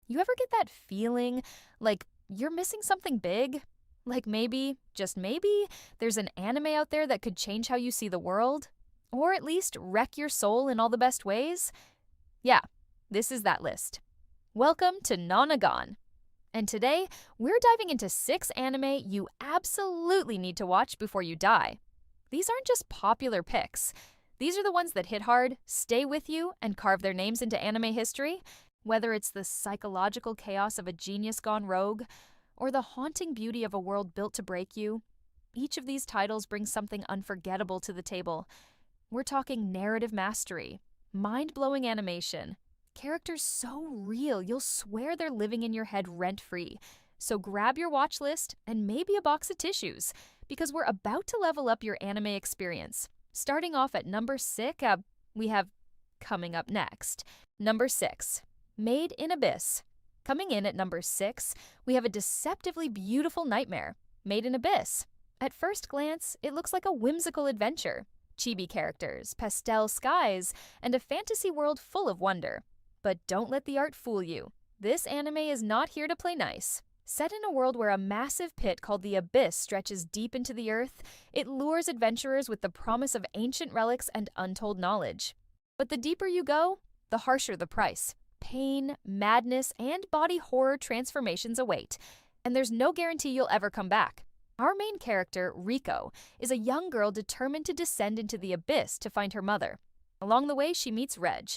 You ever get that feeling like you're missing something big? Like maybe, just maybe, there's an anime out there that could change how you see the world? Or at least wreck your soul in all the best ways? Yeah, this is that list. Welcome to Nonagon. And today, we're diving into 6 anime you absolutely need to watch before you die. These aren't just popular picks. These are the ones that hit hard, stay with you, and carve their names into anime history. Whether it's the psychological chaos of a genius gone rogue, or the haunting beauty of a world built to break you, each of these titles brings something unforgettable to the table. We're talking narrative mastery, mind-blowing animation, characters so real you'll swear they're living in your head rent-free. So grab your watch list and maybe a box of tissues, because we're about to level up your anime experience. Starting off at number 6, we have coming up next. Number 6. Made in Abyss. Coming in at number 6, we have a deceptively beautiful nightmare, Made in Abyss. At first glance, it looks like a whimsical adventure. Chibi characters, pastel skies, and a fantasy world full of wonder. But don't let the art fool you. This anime is not here to play nice. Set in a world where a massive pit called the Abyss stretches deep into the earth, it lures adventurers with the promise of ancient relics and untold knowledge. But the deeper you go, the harsher the price. Pain, madness, and body horror transformations await, and there's no guarantee you'll ever come back. Our main character, Riko, is a young girl determined to descend into the abyss to find her mother. Along the way, she meets Reg,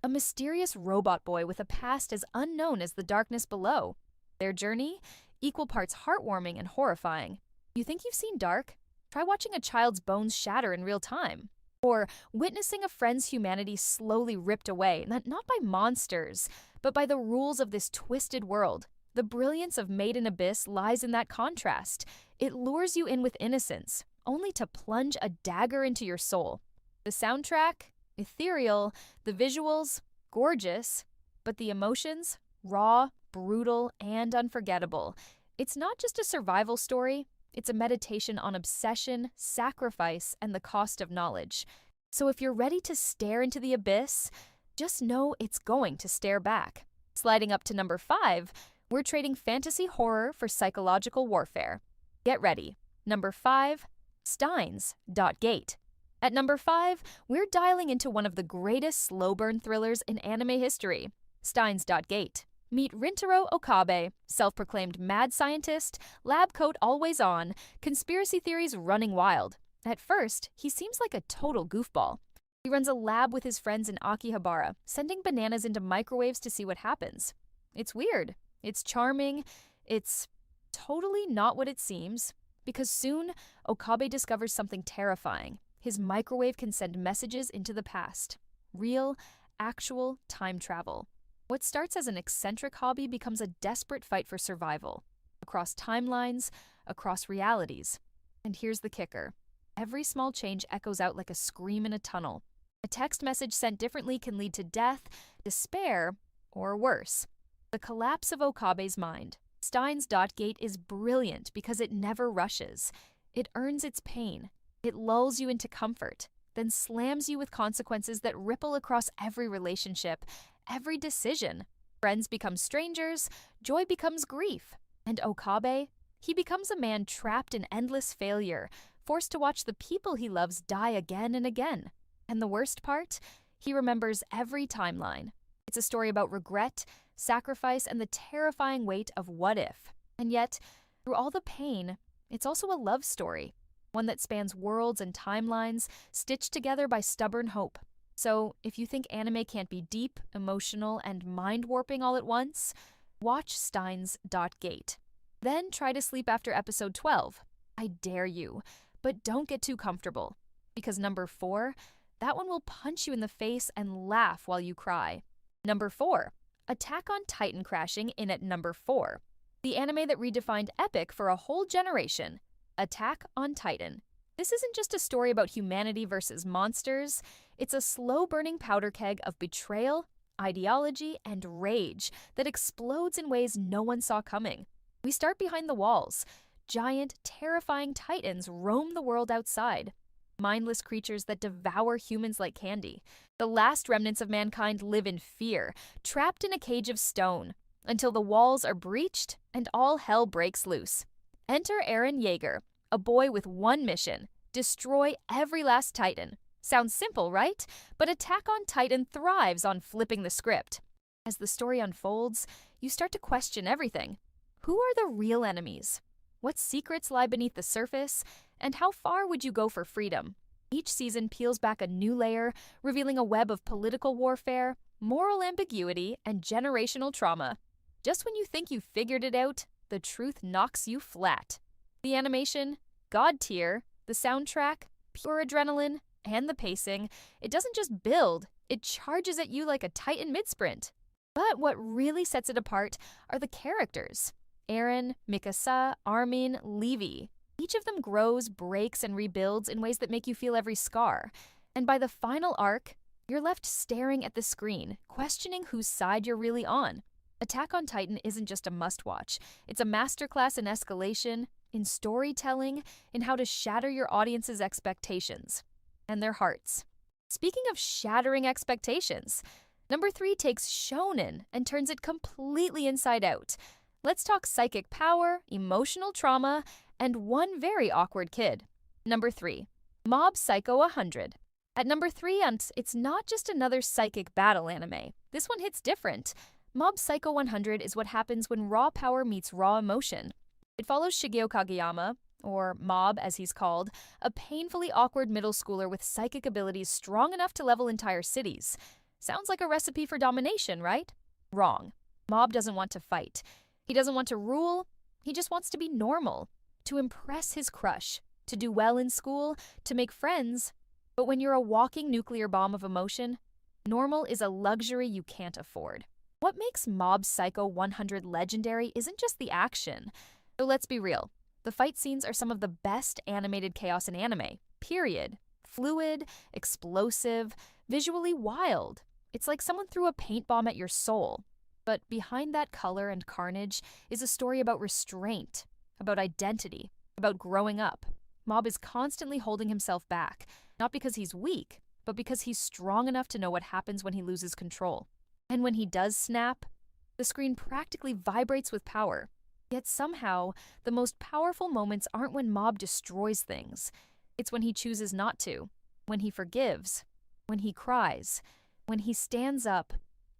a mysterious robot boy with a past as unknown as the darkness below. Their journey? Equal parts heartwarming and horrifying. You think you've seen Dark? Try watching a child's bones shatter in real time. Or witnessing a friend's humanity slowly ripped away, not by monsters, but by the rules of this twisted world. The brilliance of Made in Abyss lies in that contrast. It lures you in with innocence, only to plunge a dagger into your soul. The soundtrack? Ethereal. The visuals? Gorgeous. But the emotions? Raw, brutal, and unforgettable. It's not just a survival story. It's a meditation on obsession, sacrifice, and the cost of knowledge. So if you're ready to stare into the abyss, just know it's going to stare back. Sliding up to number 5, we're trading fantasy horror for psychological warfare. Get ready. Number 5, Steins. Gate. At number 5, we're dialing into one of the greatest slow burn thrillers in anime history, Steins. Gate. Meet Rintaro Okabe, self-proclaimed mad scientist, lab coat always on, conspiracy theories running wild. At first, he seems like a total goofball. He runs a lab with his friends in Akihabara, sending bananas into microwaves to see what happens. It's weird. It's charming. It's totally not what it seems, because soon, Okabe discovers something terrifying. His microwave can send messages into the past. Real, actual time travel. What starts as an eccentric hobby becomes a desperate fight for survival, across timelines, across realities. And here's the kicker. Every small change echoes out like a scream in a tunnel. A text message sent differently can lead to death, despair, or worse. The collapse of Okabe's mind. Steins. Gate is brilliant because it never rushes. It earns its pain. It lulls you into comfort, then slams you with consequences that ripple across every relationship, every decision. Friends become strangers, joy becomes grief. And Okabe? He becomes a man trapped in endless failure, forced to watch the people he loves die again and again. And the worst part? He remembers every timeline. It's a story about regret, sacrifice, and the terrifying weight of what if. And yet, through all the pain, it's also a love story. One that spans worlds and timelines, stitched together by stubborn hope. So, if you think anime can't be deep, emotional, and mind-warping all at once, watch Steins. Gate. Then try to sleep after episode 12. I dare you. But don't get too comfortable. Because number 4, that one will punch you in the face and laugh while you cry. Number 4. Attack on Titan crashing in at number 4. The anime that redefined epic for a whole generation. Attack on Titan. This isn't just a story about humanity versus monsters. It's a slow-burning powder keg of betrayal, ideology, and rage that explodes in ways no one saw coming. We start behind the walls. Giant, terrifying titans roam the world outside. Mindless creatures that devour humans like candy. The last remnants of mankind live in fear, trapped in a cage of stone. until the walls are breached and all hell breaks loose. Enter Eren Yeager, a boy with one mission: destroy every last Titan. Sounds simple, right? But Attack on Titan thrives on flipping the script. As the story unfolds, you start to question everything. Who are the real enemies? What secrets lie beneath the surface? And how far would you go for freedom? Each season peels back a new layer, revealing a web of political warfare, moral ambiguity, and generational trauma. Just when you think you've figured it out, the truth knocks you flat. The animation, God tier, the soundtrack, pure adrenaline, and the pacing, it doesn't just build, it charges at you like a Titan mid-sprint. But what really sets it apart are the characters. Eren, Mikasa, Armin, Levi. Each of them grows, breaks, and rebuilds in ways that make you feel every scar. And by the final arc, you're left staring at the screen, questioning whose side you're really on. Attack on Titan isn't just a must-watch. It's a masterclass in escalation, in storytelling, in how to shatter your audience's expectations and their hearts. Speaking of shattering expectations, number 3 takes shonen and turns it completely inside out. Let's talk psychic power, emotional trauma, and one very awkward kid. Number 3, Mob Psycho 100. At number 3, and it's not just another psychic battle anime. This one hits different. Mob Psycho 100 is what happens when raw power meets raw emotion. It follows Shigeo Kageyama, or Mob as he's called, a painfully awkward middle schooler with psychic abilities strong enough to level entire cities. Sounds like a recipe for domination, right? Wrong. Mob doesn't want to fight. He doesn't want to rule. He just wants to be normal, to impress his crush, to do well in school, to make friends. But when you're a walking nuclear bomb of emotion, normal is a luxury you can't afford. What makes Mob Psycho 100 legendary isn't just the action. So let's be real. The fight scenes are some of the best animated chaos in anime, period. Fluid, explosive, visually wild. It's like someone threw a paint bomb at your soul. But behind that color and carnage is a story about restraint, about identity, about growing up. Mob is constantly holding himself back, not because he's weak, but because he's strong enough to know what happens when he loses control. And when he does snap, the screen practically vibrates with power. Yet somehow, the most powerful moments aren't when Mob destroys things. It's when he chooses not to, when he forgives, when he cries, when he stands up,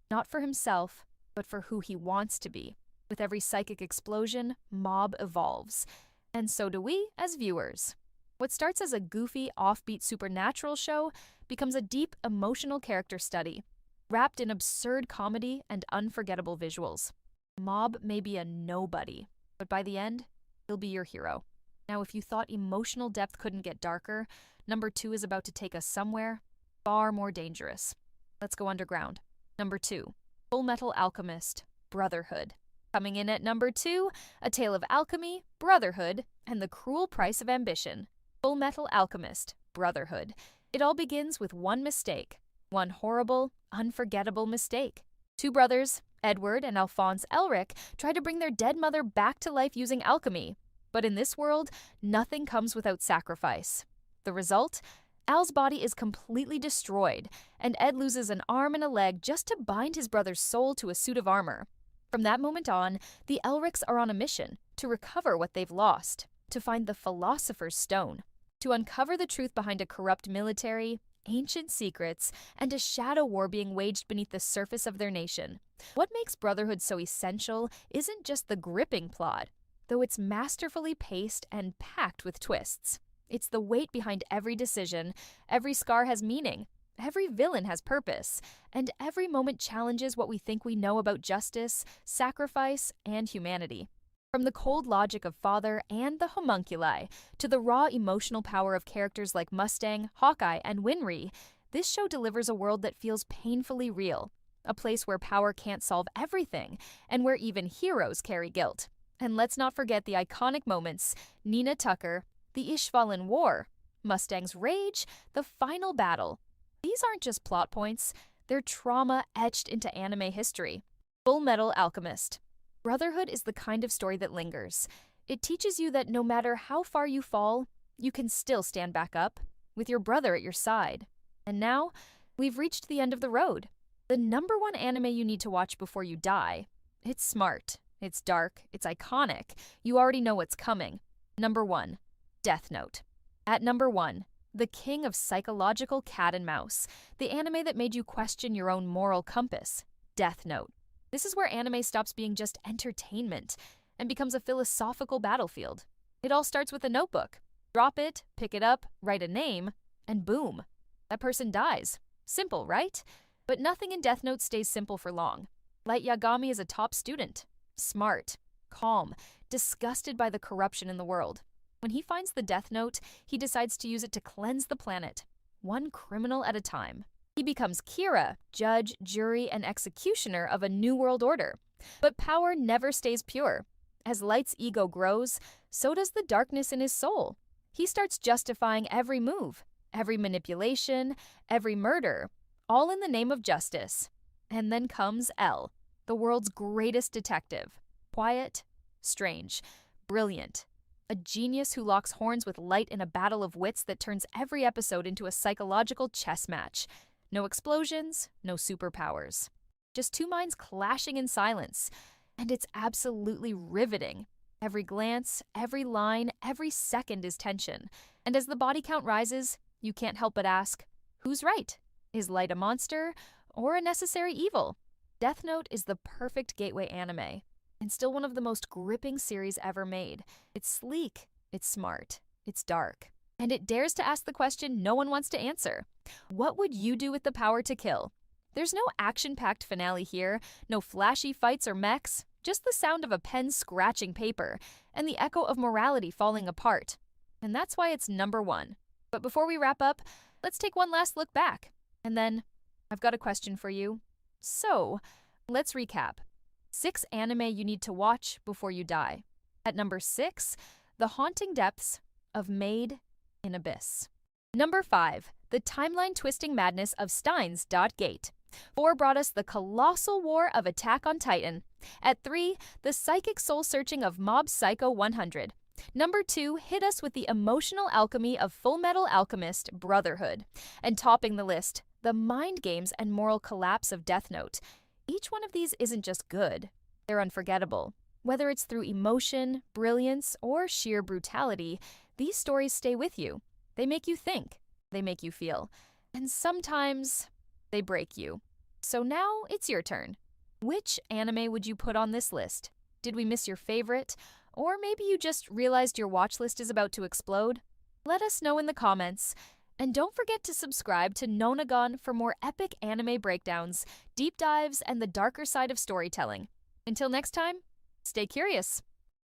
not for himself, but for who he wants to be. With every psychic explosion, Mob evolves. And so do we as viewers. What starts as a goofy, offbeat supernatural show becomes a deep, emotional character study, wrapped in absurd comedy and unforgettable visuals. Mob may be a nobody, but by the end, he'll be your hero. Now, if you thought emotional depth couldn't get darker, number 2 is about to take us somewhere far more dangerous. Let's go underground. Number 2, Full Metal Alchemist, Brotherhood. Coming in at number 2, A Tale of Alchemy, Brotherhood, and the Cruel Price of Ambition. Full Metal Alchemist, Brotherhood. It all begins with one mistake. One horrible, unforgettable mistake. 2 brothers, Edward and Alphonse Elric, try to bring their dead mother back to life using alchemy. But in this world, nothing comes without sacrifice. The result? Al's body is completely destroyed, and Ed loses an arm and a leg just to bind his brother's soul to a suit of armor. From that moment on, the Elrics are on a mission to recover what they've lost, to find the Philosopher's Stone, to uncover the truth behind a corrupt military, ancient secrets, and a shadow war being waged beneath the surface of their nation. What makes Brotherhood so essential isn't just the gripping plot, though it's masterfully paced and packed with twists. It's the weight behind every decision. Every scar has meaning. Every villain has purpose. And every moment challenges what we think we know about justice, sacrifice, and humanity. From the cold logic of Father and the homunculi to the raw emotional power of characters like Mustang, Hawkeye, and Winry, this show delivers a world that feels painfully real. A place where power can't solve everything, and where even heroes carry guilt. And let's not forget the iconic moments: Nina Tucker, the Ishvalan War, Mustang's rage, the final battle. These aren't just plot points, they're trauma etched into anime history. Full Metal Alchemist. Brotherhood is the kind of story that lingers. It teaches you that no matter how far you fall, you can still stand back up, with your brother at your side. And now, we've reached the end of the road. The number 1 anime you need to watch before you die It's smart, it's dark, it's iconic. You already know what's coming. Number 1. Death Note. At number 1, the king of psychological cat and mouse, the anime that made you question your own moral compass. Death Note. This is where anime stops being just entertainment and becomes a philosophical battlefield. It all starts with a notebook. Drop it, pick it up, write a name, and boom, that person dies. Simple, right? But nothing in Death Note stays simple for long. Light Yagami is a top student. Smart, calm, disgusted by the corruption in the world. When he finds the Death Note, he decides to use it to cleanse the planet, one criminal at a time. He becomes Kira, judge, jury, and executioner of a new world order. But power never stays pure. As Light's ego grows, so does the darkness in his soul. He starts justifying every move, every manipulation, every murder, all in the name of justice. And then comes L, the world's greatest detective. Quiet, strange, brilliant. A genius who locks horns with Light in a battle of wits that turns every episode into a psychological chess match. No explosions, no superpowers. Just two minds clashing in silence. And it's absolutely riveting. Every glance, every line, every second is tension. And as the body count rises, you can't help but ask, who's right? Is Light a monster or a necessary evil? Death Note is the perfect gateway anime, and still one of the most gripping series ever made. It's sleek, it's smart, it's dark, and it dares to ask the question no one wants to answer. What would you do with the power to kill? There's no action-packed finale here, no flashy fights or mechs, just the sound of a pen scratching paper and the echo of morality falling apart. And that's why it's number 1. But before we wrap up, let's take one last look back. And then, I've got a question for you. So, let's recap. 6 anime you need to watch before you die. At number 6, The Haunting Depths of Made in Abyss. Number 5, The Timeline-Twisting Madness of Steins Gate. 4 brought us the colossal war of Attack on Titan. At 3, the psychic soul-searching of Mob Psycho 100. Number 2 hit us with the emotional alchemy of Fullmetal Alchemist Brotherhood. And topping the list, the mind games and moral collapse of Death Note. Each one of these isn't just good, they're unforgettable. Whether it's through emotion, brilliance, or sheer brutality, these stories stay with you. They make you think, they make you feel, and sometimes they break you. So now it's your turn. Which anime would you put on this list? Did we miss your favorite? Or maybe you just realized your watch list is about to explode? Let us know in the comments. And don't forget to subscribe to Nonagon for more epic anime breakdowns, deep dives, and the darker side of storytelling. Until next time, stay curious.